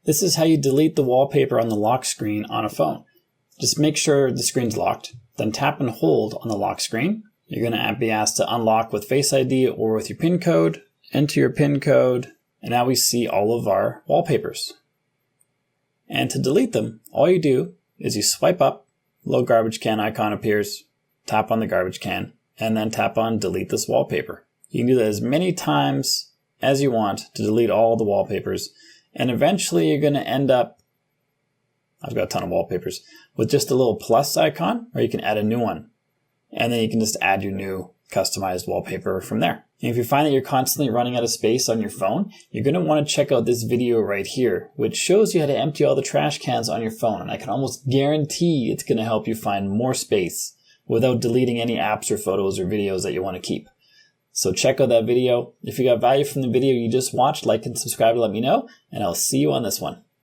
This is how you delete the wallpaper on the lock screen on a phone. Just make sure the screen's locked, then tap and hold on the lock screen. You're going to be asked to unlock with Face ID or with your PIN code. Enter your PIN code, and now we see all of our wallpapers. And to delete them, all you do is you swipe up, little garbage can icon appears, tap on the garbage can, and then tap on delete this wallpaper. You can do that as many times as you want to delete all the wallpapers, and eventually you're going to end up, I've got a ton of wallpapers, with just a little plus icon where you can add a new one. And then you can just add your new customized wallpaper from there. And if you find that you're constantly running out of space on your phone, you're going to want to check out this video right here, which shows you how to empty all the trash cans on your phone. And I can almost guarantee it's going to help you find more space without deleting any apps or photos or videos that you want to keep. So check out that video. If you got value from the video you just watched, like and subscribe to let me know, and I'll see you on this one.